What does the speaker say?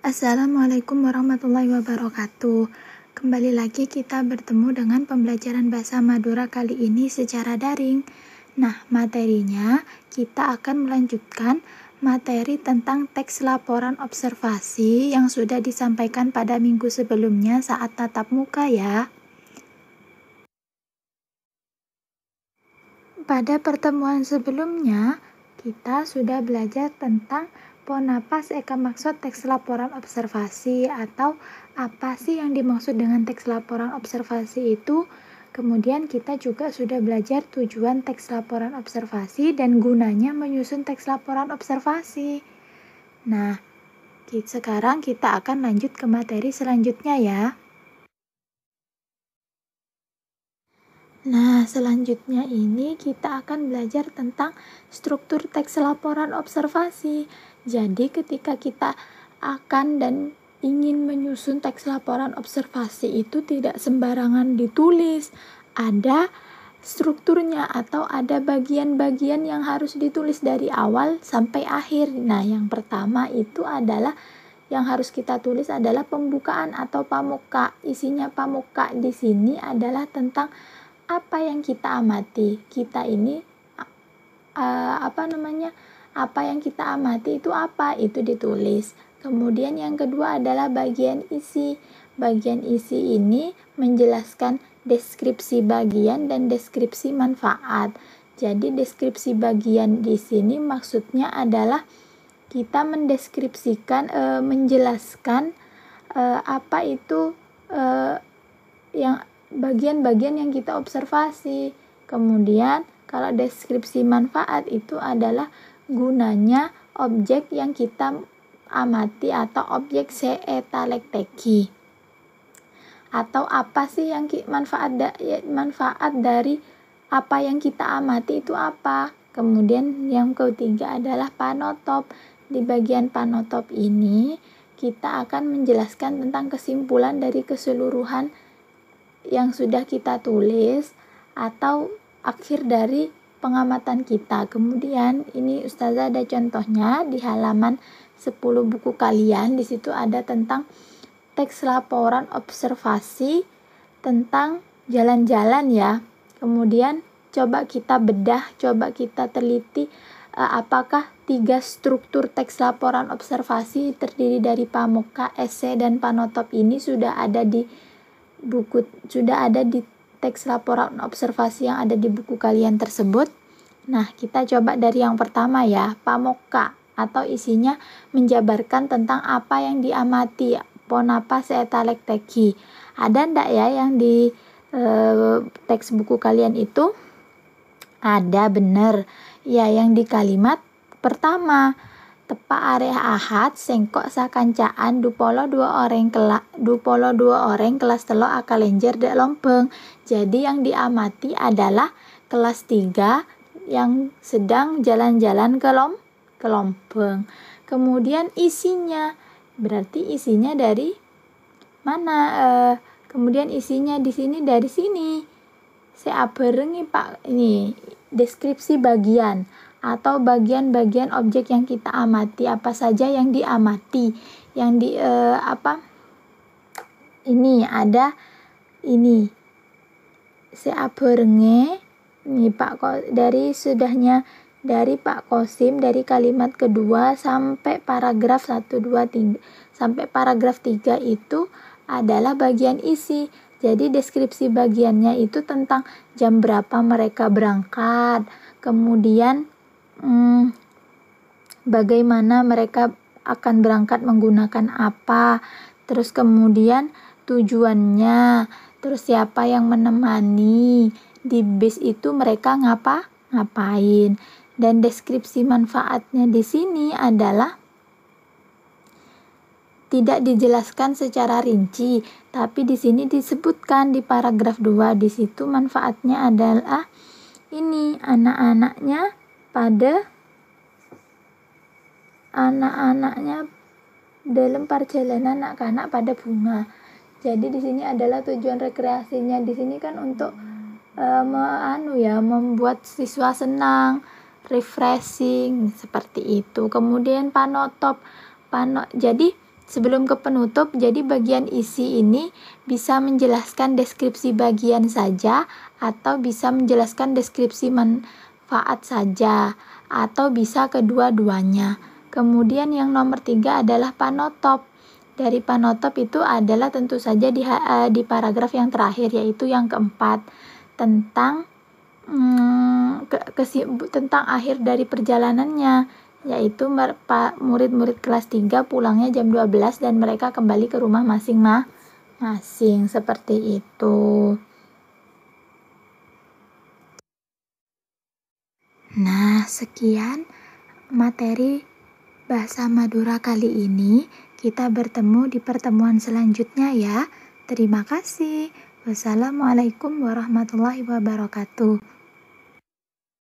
Assalamualaikum warahmatullahi wabarakatuh. Kembali lagi kita bertemu dengan pembelajaran bahasa Madura kali ini secara daring. Nah, materinya kita akan melanjutkan materi tentang teks laporan observasi yang sudah disampaikan pada minggu sebelumnya saat tatap muka ya. Pada pertemuan sebelumnya, kita sudah belajar tentang Ponapas Eka maksud teks laporan observasi atau apa sih yang dimaksud dengan teks laporan observasi itu. Kemudian kita juga sudah belajar tujuan teks laporan observasi dan gunanya menyusun teks laporan observasi. Nah, sekarang kita akan lanjut ke materi selanjutnya ya. Nah, selanjutnya ini kita akan belajar tentang struktur teks laporan observasi. Jadi, ketika kita akan dan ingin menyusun teks laporan observasi itu tidak sembarangan ditulis. Ada strukturnya atau ada bagian-bagian yang harus ditulis dari awal sampai akhir. Nah, yang pertama itu adalah yang harus kita tulis adalah pembukaan atau pamuka. Isinya pamuka di sini adalah tentang apa yang kita amati. Kita ini apa yang kita amati itu apa, itu ditulis. Kemudian yang kedua adalah bagian isi. Bagian isi ini menjelaskan deskripsi bagian dan deskripsi manfaat. Jadi deskripsi bagian di sini maksudnya adalah kita mendeskripsikan, menjelaskan apa itu yang bagian-bagian yang kita observasi. Kemudian kalau deskripsi manfaat itu adalah gunanya objek yang kita amati atau objek seetalekteki. Atau apa sih yang manfaat dari apa yang kita amati itu apa. Kemudian yang ketiga adalah panotop. Di bagian panotop ini kita akan menjelaskan tentang kesimpulan dari keseluruhan yang sudah kita tulis atau akhir dari pengamatan kita. Kemudian ini Ustazah ada contohnya di halaman 10 buku kalian. Di situ ada tentang teks laporan observasi tentang jalan-jalan ya. Kemudian coba kita bedah, coba kita teliti apakah 3 struktur teks laporan observasi terdiri dari pamuka, esai, dan panotop ini sudah ada di teks laporan observasi yang ada di buku kalian tersebut. Nah, kita coba dari yang pertama ya, pamuka atau isinya menjabarkan tentang apa yang diamati, ponapas seetalekteki. Ada ndak ya yang di teks buku kalian itu? Ada, bener. Ya, yang di kalimat pertama, tepa area ahad sengkok sakancaan dupolo dua orang kelas telo akalenjer dek lompeng. Jadi yang diamati adalah kelas 3 yang sedang jalan-jalan ke lompeng. Kemudian isinya, berarti isinya dari mana? Kemudian isinya di sini dari sini. Saya berengi Pak, ini deskripsi bagian atau bagian-bagian objek yang kita amati, apa saja yang diamati, yang ini ada ini seaberenge ini Pak dari Pak Kosim, dari kalimat kedua sampai paragraf 1, 2, 3 sampai paragraf 3 itu adalah bagian isi. Jadi deskripsi bagiannya itu tentang jam berapa mereka berangkat, kemudian bagaimana mereka akan berangkat menggunakan apa, terus kemudian tujuannya, terus siapa yang menemani, di bis itu mereka ngapain. Dan deskripsi manfaatnya di sini adalah tidak dijelaskan secara rinci, tapi di sini disebutkan di paragraf 2. Di situ manfaatnya adalah ini, anak-anaknya dalam perjalanan anak-anak pada bunga. Jadi di sini adalah tujuan rekreasinya. Di sini kan untuk membuat siswa senang, refreshing seperti itu. Kemudian panotop. Jadi Sebelum ke penutup, jadi bagian isi ini bisa menjelaskan deskripsi bagian saja atau bisa menjelaskan deskripsi manfaat saja atau bisa kedua-duanya. Kemudian yang nomor 3 adalah panotop. Dari panotop itu adalah tentu saja di paragraf yang terakhir, yaitu yang keempat, tentang tentang akhir dari perjalanannya, yaitu murid-murid kelas 3 pulangnya jam 12 dan mereka kembali ke rumah masing-masing, seperti itu. Nah, sekian materi bahasa Madura kali ini. Kita bertemu di pertemuan selanjutnya ya. Terima kasih. Wassalamualaikum warahmatullahi wabarakatuh.